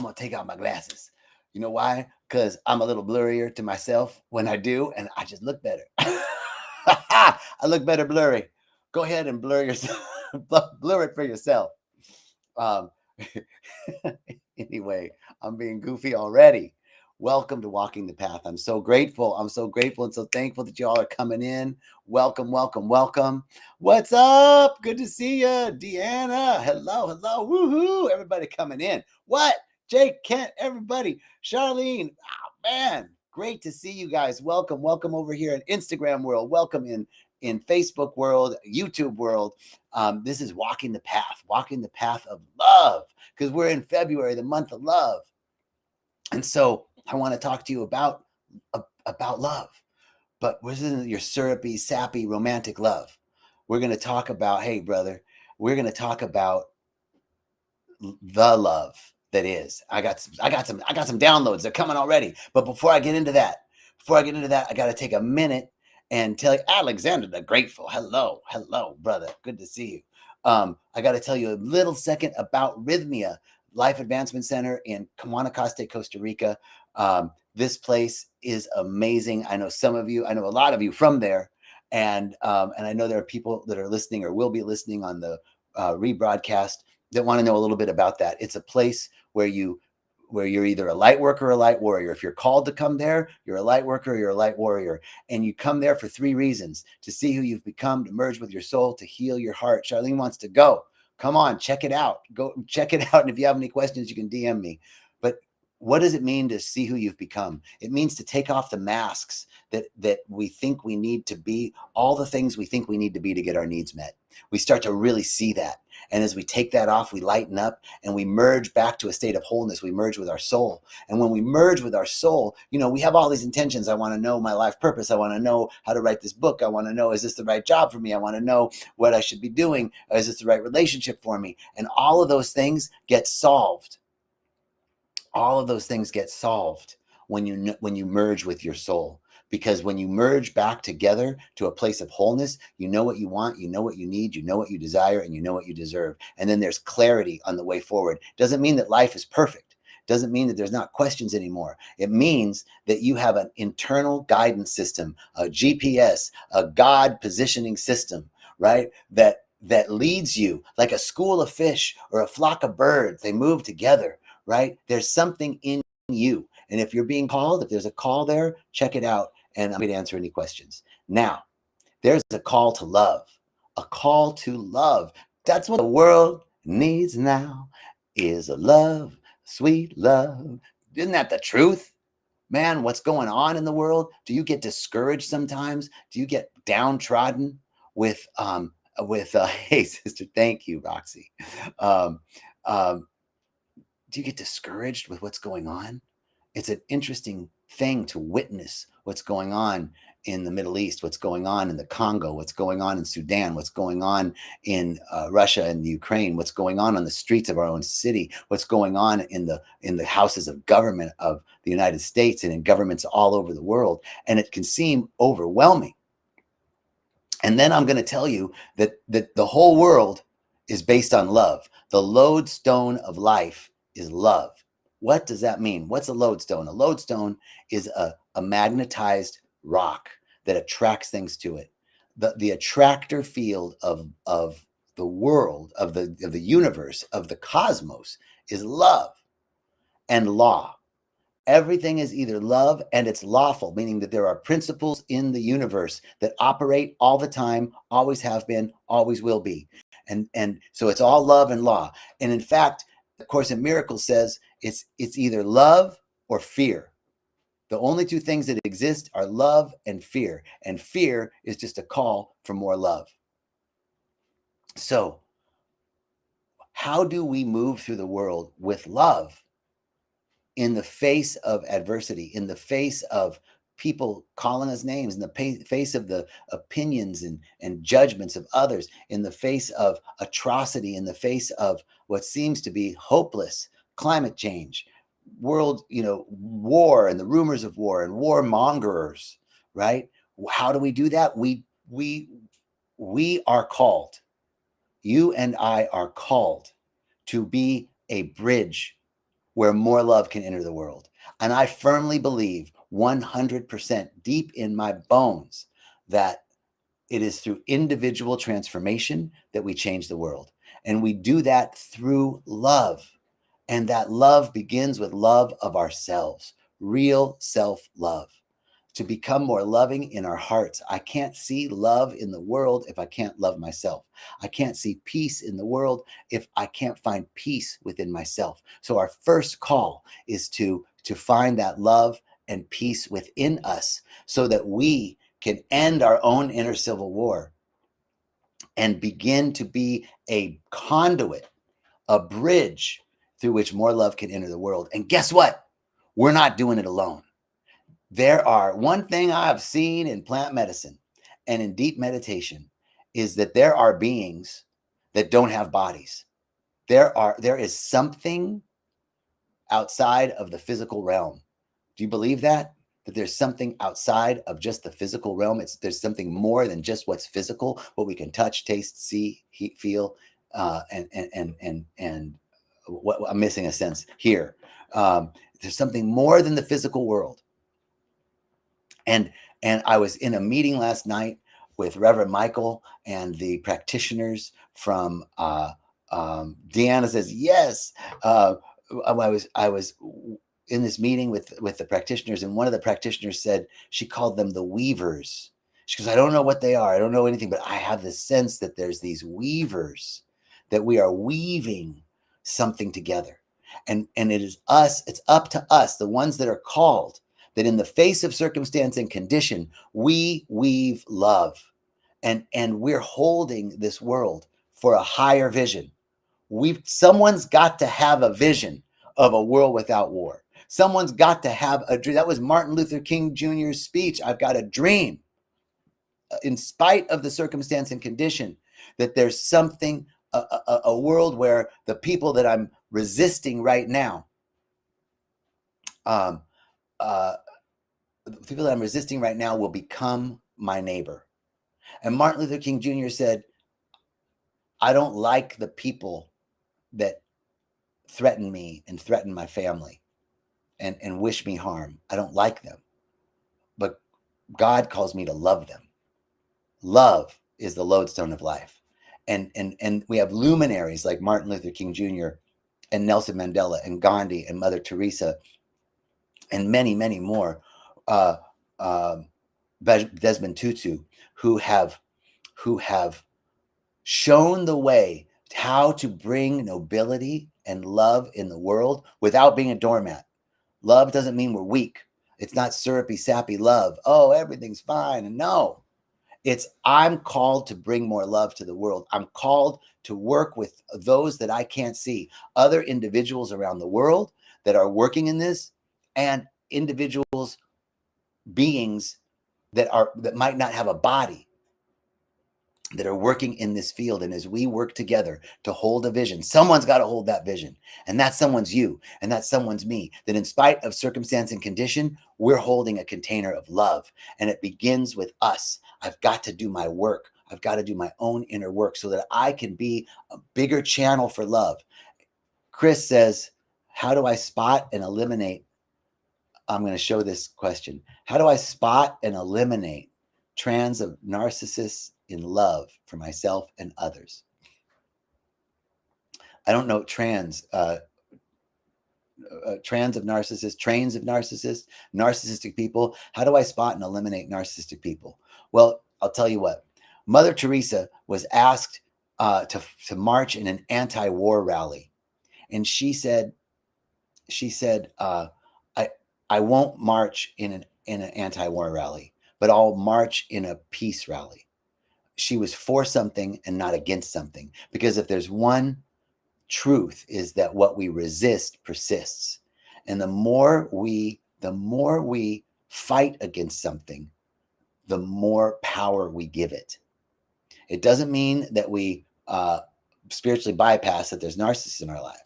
I'm gonna take out my glasses. You know why? Because I'm a little blurrier to myself when I do, and I just look better. I look better blurry. Go ahead and blur yourself, blur it for yourself. Um, anyway, I'm being goofy already. Welcome to Walking the Path. I'm so grateful. I'm so grateful and so thankful that you all are coming in. Welcome, welcome, welcome. What's up? Good to see you, Deanna. Hello, hello. Woohoo. Everybody coming in. What? Jake, Kent, everybody. Charlene. Oh, man. Great to see you guys. Welcome, welcome over here in Instagram world. Welcome in Facebook world, YouTube world. This is walking the path of love, because we're in February, the month of love. And so I want to talk to you about love, but this isn't your syrupy, sappy, romantic love. We're going to talk about, hey, brother, we're going to talk about the love that is. I got some downloads. They're coming already. But before I get into that, I got to take a minute and tell you, Alexander the Grateful. Hello, brother. Good to see you. I got to tell you a little second about Rythmia Life Advancement Center in Guanacaste, Costa Rica. This place is amazing. I know a lot of you from there, and I know there are people that are listening or will be listening on the rebroadcast that want to know a little bit about that. It's a place where you're either a light worker or a light warrior. If you're called to come there, you're a light worker or you're a light warrior. And you come there for 3 reasons: to see who you've become, to merge with your soul, to heal your heart. Charlene wants to go. Come on, check it out. Go check it out. And if you have any questions, you can DM me. But what does it mean to see who you've become? It means to take off the masks that we think we need to be, all the things we think we need to be to get our needs met. We start to really see that. And as we take that off, we lighten up and we merge back to a state of wholeness. We merge with our soul. And when we merge with our soul, we have all these intentions. I want to know my life purpose. I want to know how to write this book. I want to know, is this the right job for me? I want to know what I should be doing. Is this the right relationship for me? And all of those things get solved. All of those things get solved when you merge with your soul. Because when you merge back together to a place of wholeness, you know what you want, you know what you need, you know what you desire, and you know what you deserve. And then there's clarity on the way forward. Doesn't mean that life is perfect. Doesn't mean that there's not questions anymore. It means that you have an internal guidance system, a GPS, a God positioning system, right? That leads you like a school of fish or a flock of birds. They move together, right? There's something in you. And if you're being called, if there's a call there, check it out. And I'm going to answer any questions. Now, there's a call to love. A call to love. That's what the world needs now, is a love, sweet love. Isn't that the truth? Man, what's going on in the world? Do you get discouraged sometimes? Do you get downtrodden with hey, sister, thank you, Roxy. Do you get discouraged with what's going on? It's an interesting thing to witness what's going on in the Middle East, what's going on in the Congo, what's going on in Sudan, what's going on in Russia and Ukraine, what's going on the streets of our own city, what's going on in the houses of government of the United States and in governments all over the world. And it can seem overwhelming. And then I'm going to tell you that the whole world is based on love. The lodestone of life is love. What does that mean? What's a lodestone? A lodestone is a magnetized rock that attracts things to it. The attractor field of the world, of the universe, of the cosmos is love and law. Everything is either love and it's lawful, meaning that there are principles in the universe that operate all the time, always have been, always will be. And so it's all love and law. And in fact, the Course in Miracles says it's either love or fear. The only 2 things that exist are love and fear. And fear is just a call for more love. So how do we move through the world with love in the face of adversity, in the face of people calling us names, in the face of the opinions and judgments of others, in the face of atrocity, in the face of what seems to be hopeless climate change, world, war and the rumors of war and warmongers, right? How do we do that? We are called. You and I are called to be a bridge where more love can enter the world. And I firmly believe 100% deep in my bones that it is through individual transformation that we change the world. And we do that through love. And that love begins with love of ourselves, real self-love, to become more loving in our hearts. I can't see love in the world if I can't love myself. I can't see peace in the world if I can't find peace within myself. So our first call is to find that love and peace within us so that we can end our own inner civil war and begin to be a conduit, a bridge through which more love can enter the world. And guess what? We're not doing it alone. There are one thing I've seen in plant medicine and in deep meditation is that there are beings that don't have bodies. There is something outside of the physical realm. Do you believe that? That there's something outside of just the physical realm. There's something more than just what's physical, what we can touch, taste, see, feel, and what I'm missing a sense here. There's something more than the physical world. And I was in a meeting last night with Reverend Michael and the practitioners from Deanna says yes. I was in this meeting with the practitioners, and one of the practitioners said she called them the weavers. She goes, I don't know what they are. I don't know anything, but I have this sense that there's these weavers, that we are weaving something together. And it is us, it's up to us, the ones that are called, that in the face of circumstance and condition, we weave love. And we're holding this world for a higher vision. Someone's got to have a vision of a world without war. Someone's got to have a dream. That was Martin Luther King Jr.'s speech. I've got a dream, in spite of the circumstance and condition, that there's something, a world where the people that I'm resisting right now, the people that I'm resisting right now will become my neighbor. And Martin Luther King Jr. said, I don't like the people that threaten me and threaten my family and wish me harm. I don't like them. But God calls me to love them. Love is the lodestone of life. And we have luminaries like Martin Luther King Jr. and Nelson Mandela and Gandhi and Mother Teresa and many, many more, Desmond Tutu, who have shown the way how to bring nobility and love in the world without being a doormat. Love doesn't mean we're weak. It's not syrupy, sappy love. Oh, everything's fine. And no, it's I'm called to bring more love to the world. I'm called to work with those that I can't see, other individuals around the world that are working in this, and individuals, beings that might not have a body, that are working in this field. And as we work together to hold a vision, someone's got to hold that vision. And that someone's you, and that someone's me. That in spite of circumstance and condition, we're holding a container of love. And it begins with us. I've got to do my work. I've got to do my own inner work so that I can be a bigger channel for love. Chris says, how do I spot and eliminate? I'm going to show this question. How do I spot and eliminate trends of narcissists in love for myself and others? I don't know trends of narcissists, trains of narcissists, narcissistic people. How do I spot and eliminate narcissistic people? Well, I'll tell you what. Mother Teresa was asked to march in an anti-war rally, and she said, I won't march in an anti-war rally, but I'll march in a peace rally. She was for something and not against something, because if there's one truth, is that what we resist persists. And the more we fight against something, the more power we give it. It doesn't mean that we spiritually bypass that there's narcissists in our life.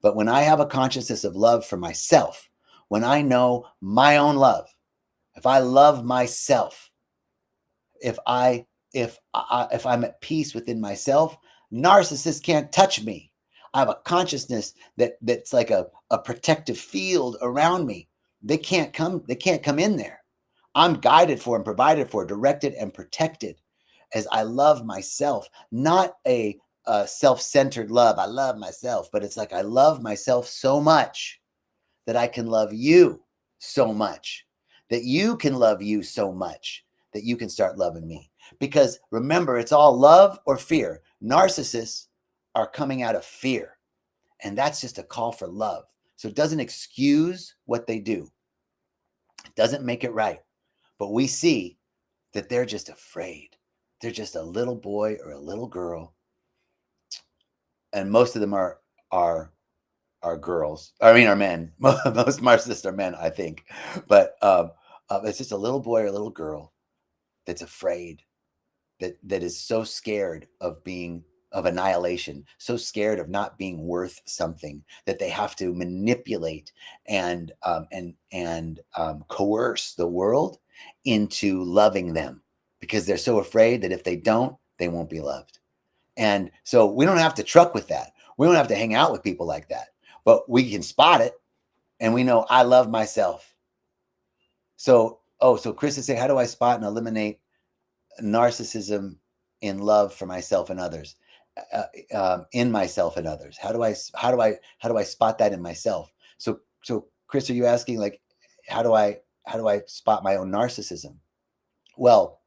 But when I have a consciousness of love for myself, when I know my own love, if I love myself, if I'm at peace within myself, narcissists can't touch me. I have a consciousness that's like a protective field around me. They can't come in there. I'm guided for and provided for, directed and protected as I love myself, not a self-centered love. I love myself, but it's like I love myself so much that I can love you so much, that you can love you so much, that you can start loving me. Because remember, it's all love or fear. Narcissists are coming out of fear, and that's just a call for love. So it doesn't excuse what they do. It doesn't make it right. But we see that they're just afraid. They're just a little boy or a little girl. And most of them are girls. I mean, are men. Most narcissists are men, I think. But it's just a little boy or a little girl that's afraid, that is so scared of annihilation, so scared of not being worth something, that they have to manipulate and coerce the world into loving them, because they're so afraid that if they don't, they won't be loved. And so we don't have to truck with that. We don't have to hang out with people like that, but we can spot it, and we know I love myself. So Chris is saying, how do I spot and eliminate narcissism in love for myself and others? In myself and others. How do I spot that in myself? So Chris, are you asking, like, how do I spot my own narcissism? Well,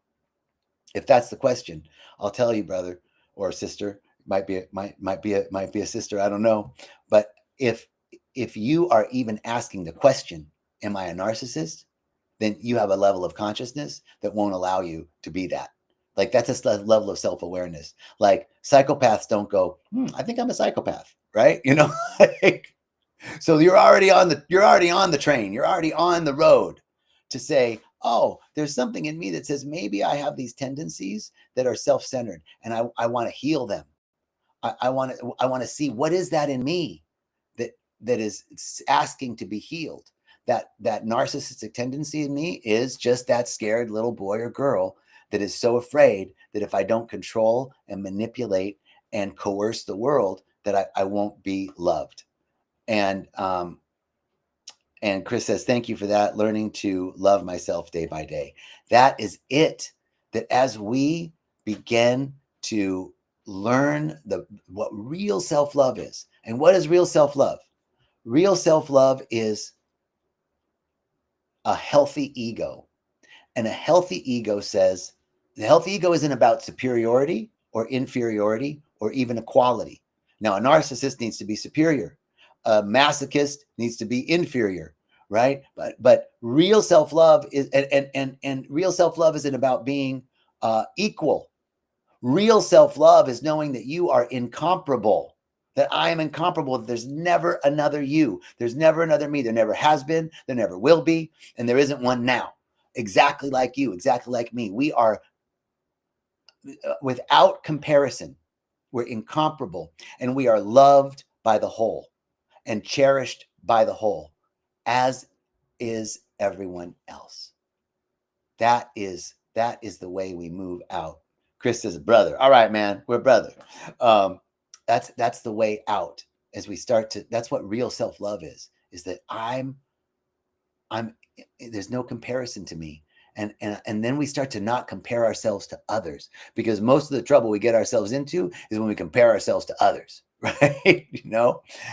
if that's the question, I'll tell you, brother or sister, might be a sister, I don't know. But if you are even asking the question, am I a narcissist? Then you have a level of consciousness that won't allow you to be that. Like, that's a level of self-awareness. Like, psychopaths don't go, I think I'm a psychopath, right? So you're already on the train. You're already on the road to say, oh, there's something in me that says maybe I have these tendencies that are self-centered, and I want to heal them. I want to see, what is that in me that is asking to be healed. That narcissistic tendency in me is just that scared little boy or girl that is so afraid that if I don't control and manipulate and coerce the world, that I won't be loved. And Chris says, thank you for that. Learning to love myself day by day. That is it. That as we begin to learn what real self-love is. And what is real self-love? Real self-love is a healthy ego. And a healthy ego says, the healthy ego isn't about superiority or inferiority or even equality. Now, a narcissist needs to be superior. A masochist needs to be inferior, right? But real self-love is, and real self-love isn't about being equal. Real self-love is knowing that you are incomparable, that I am incomparable, that there's never another you. There's never another me. There never has been, there never will be, and there isn't one now. Exactly like you, exactly like me. We are, without comparison, we're incomparable, and we are loved by the whole and cherished by the whole, as is everyone else. That is the way we move out. Chris says, brother. All right, man, we're brother. That's the way out. As we start to, that's what real self-love is that I'm there's no comparison to me. And then we start to not compare ourselves to others, because most of the trouble we get ourselves into is when we compare ourselves to others, right?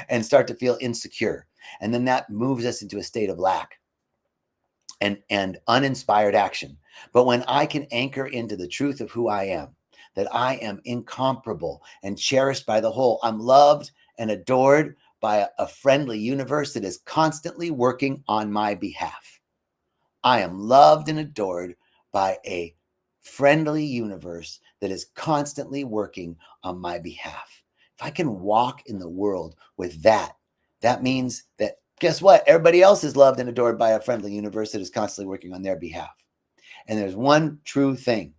And start to feel insecure. And then that moves us into a state of lack and uninspired action. But when I can anchor into the truth of who I am, that I am incomparable and cherished by the whole, I'm loved and adored by a friendly universe that is constantly working on my behalf. I am loved and adored by a friendly universe that is constantly working on my behalf. If I can walk in the world with that, that means that, guess what? Everybody else is loved and adored by a friendly universe that is constantly working on their behalf. And there's one true thing,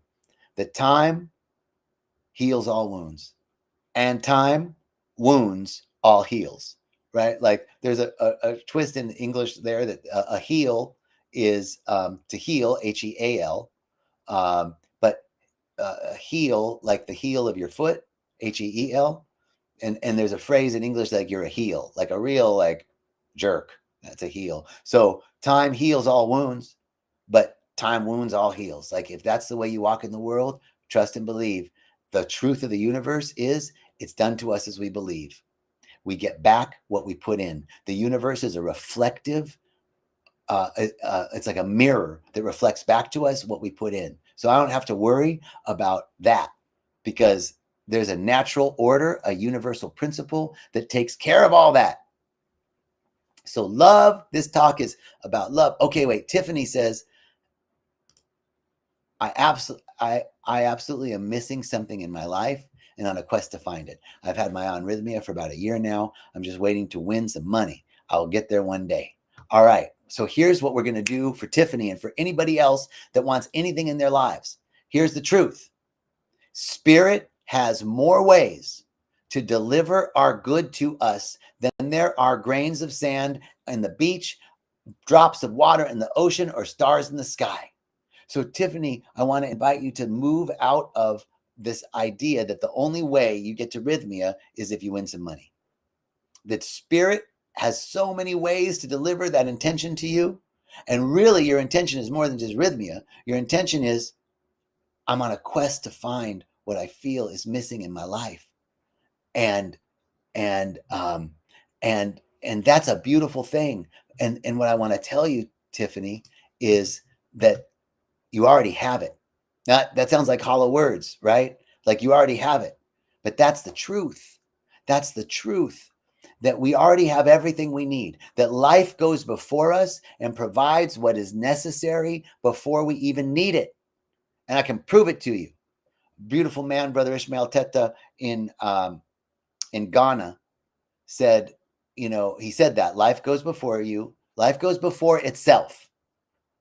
that time heals all wounds, and time wounds all heals, right? Like, there's a twist in English there, that a heal is to heal, H-E-A-L, but a heel, like the heel of your foot, H-E-E-L, and there's a phrase in English like you're a heel, like a real like jerk. That's a heel. So time heals all wounds, but time wounds all heals. Like if that's the way you walk in the world, trust and believe. The truth of the universe is it's done to us as we believe. We get back what we put in. The universe is a reflective, it's like a mirror that reflects back to us what we put in. So I don't have to worry about that because there's a natural order, a universal principle that takes care of all that. So love, this talk is about love. Okay, wait, Tiffany says, I absolutely am missing something in my life and on a quest to find it. I've had my own rythmia for about a year now. I'm just waiting to win some money. I'll get there one day. All right. So here's what we're going to do for Tiffany and for anybody else that wants anything in their lives. Here's the truth. Spirit has more ways to deliver our good to us than there are grains of sand in the beach, drops of water in the ocean, or stars in the sky. So, Tiffany, I want to invite you to move out of this idea that the only way you get to rythmia is if you win some money. That spirit has so many ways to deliver that intention to you. And really, your intention is more than just rythmia. Your intention is, I'm on a quest to find what I feel is missing in my life. And and that's a beautiful thing. And what I want to tell you, Tiffany, is that you already have it. Now, that sounds like hollow words, right? Like you already have it. But that's the truth. That's the truth, that we already have everything we need, that life goes before us and provides what is necessary before we even need it. And I can prove it to you. Beautiful man, Brother Ishmael Teta in Ghana said, he said that life goes before you, life goes before itself.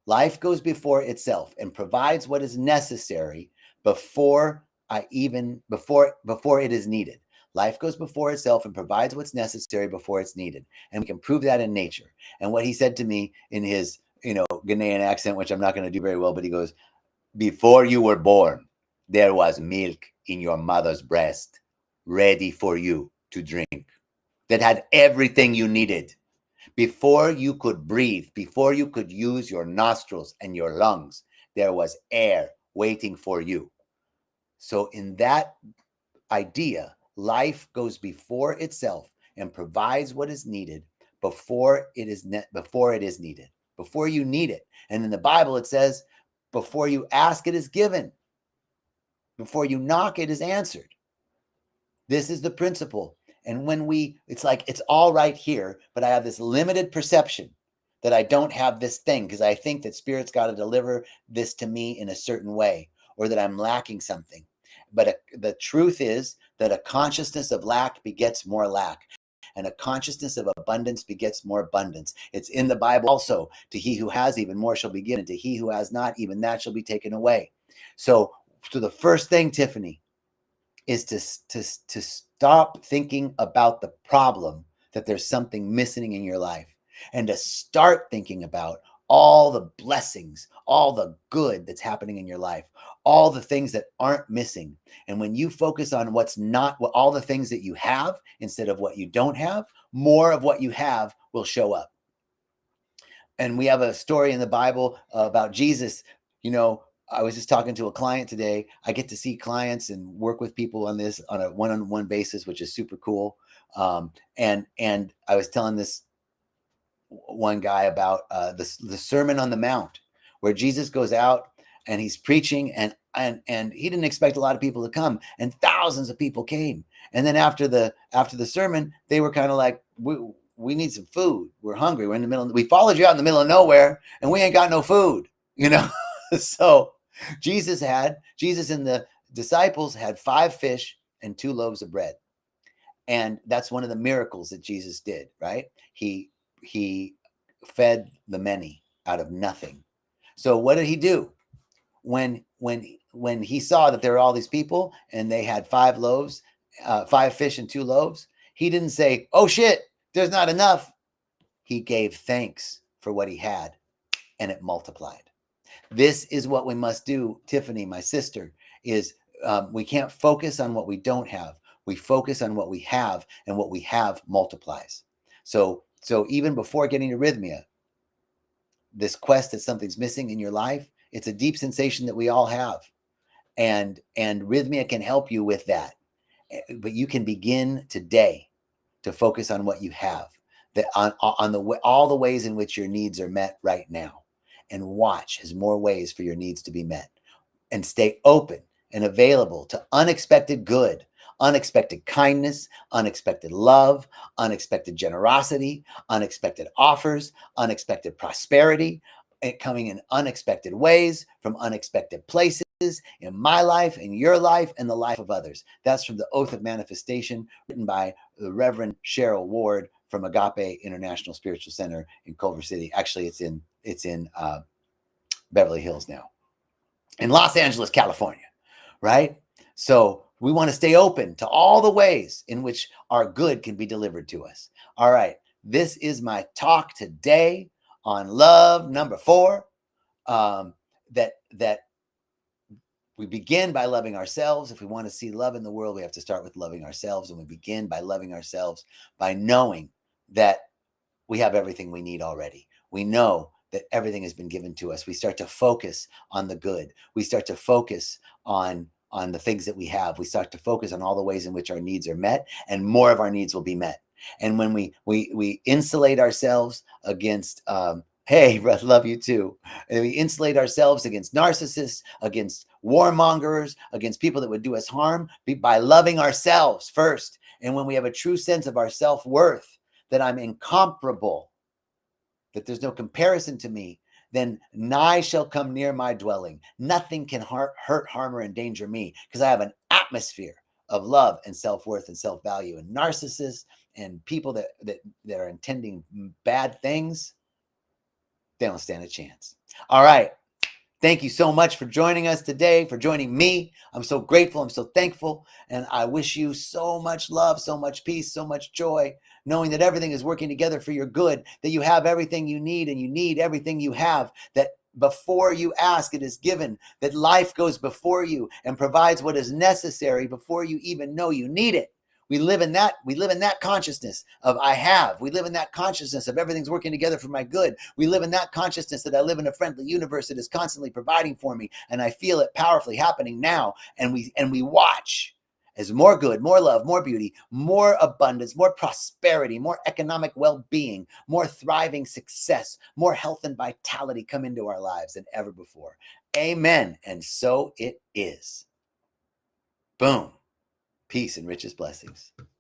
Life goes before itself and provides what is necessary before it is needed. Life goes before itself and provides what's necessary before it's needed. And we can prove that in nature. And what he said to me in his, Ghanaian accent, which I'm not going to do very well, but he goes, before you were born, there was milk in your mother's breast, ready for you to drink, that had everything you needed. Before you could breathe, before you could use your nostrils and your lungs, there was air waiting for you. So in that idea, life goes before itself and provides what is needed before it is needed, before you need it. And in the Bible, it says, before you ask, it is given. Before you knock, it is answered. This is the principle. And when it's like, it's all right here, but I have this limited perception that I don't have this thing because I think that Spirit's got to deliver this to me in a certain way, or that I'm lacking something. But the truth is that a consciousness of lack begets more lack, and a consciousness of abundance begets more abundance. It's in the Bible also, to he who has, even more shall be given, and to he who has not, even that shall be taken away. So the first thing, Tiffany, is to stop thinking about the problem, that there's something missing in your life, and to start thinking about all the blessings, all the good that's happening in your life, all the things that aren't missing. And when you focus on what's not, all the things that you have instead of what you don't have, more of what you have will show up. And we have a story in the Bible about Jesus. I was just talking to a client today. I get to see clients and work with people on this on a one-on-one basis, which is super cool. And I was telling this one guy about the Sermon on the Mount, where Jesus goes out and he's preaching, and he didn't expect a lot of people to come, and thousands of people came. And then after the sermon, they were kind of like, we need some food. We're hungry. We're in the middle. We followed you out in the middle of nowhere, and we ain't got no food. So Jesus and the disciples had 5 fish and 2 loaves of bread. And that's one of the miracles that Jesus did, right? He fed the many out of nothing. So what did he do? When he saw that there were all these people and they had 5 loaves, 5 fish and 2 loaves, he didn't say, oh shit, there's not enough. He gave thanks for what he had, and it multiplied. This is what we must do, Tiffany, my sister, is we can't focus on what we don't have. We focus on what we have, and what we have multiplies. So even before getting to rythmia, this quest that something's missing in your life, it's a deep sensation that we all have. And rythmia can help you with that. But you can begin today to focus on what you have, that on the all the ways in which your needs are met right now, and watch as more ways for your needs to be met, and stay open and available to unexpected good, unexpected kindness, unexpected love, unexpected generosity, unexpected offers, unexpected prosperity, coming in unexpected ways from unexpected places in my life, in your life, and the life of others. That's from the Oath of Manifestation, written by the Reverend Cheryl Ward from Agape International Spiritual Center in Culver City. Actually, it's in Beverly Hills now, in Los Angeles, California, right? So we want to stay open to all the ways in which our good can be delivered to us. All right. This is my talk today on love number 4. That we begin by loving ourselves. If we want to see love in the world, we have to start with loving ourselves. And we begin by loving ourselves by knowing that we have everything we need already. We know that everything has been given to us. We start to focus on the good. We start to focus on the things that we have. We start to focus on all the ways in which our needs are met, and more of our needs will be met. And when we insulate ourselves against hey, love you too. And we insulate ourselves against narcissists, against warmongers, against people that would do us harm, by loving ourselves first. And when we have a true sense of our self-worth, that I'm incomparable, that there's no comparison to me, then nigh shall come near my dwelling. Nothing can hurt, harm, or endanger me, because I have an atmosphere of love and self-worth and self-value. And narcissists and people that are intending bad things, they don't stand a chance. All right. Thank you so much for joining us today, for joining me. I'm so grateful. I'm so thankful. And I wish you so much love, so much peace, so much joy, knowing that everything is working together for your good, that you have everything you need, and you need everything you have, that before you ask, it is given, that life goes before you and provides what is necessary before you even know you need it. We live in that consciousness of I have. We live in that consciousness of everything's working together for my good. We live in that consciousness that I live in a friendly universe that is constantly providing for me, and I feel it powerfully happening now. And we watch as more good, more love, more beauty, more abundance, more prosperity, more economic well-being, more thriving success, more health and vitality come into our lives than ever before. Amen. And so it is. Boom. Peace and richest blessings.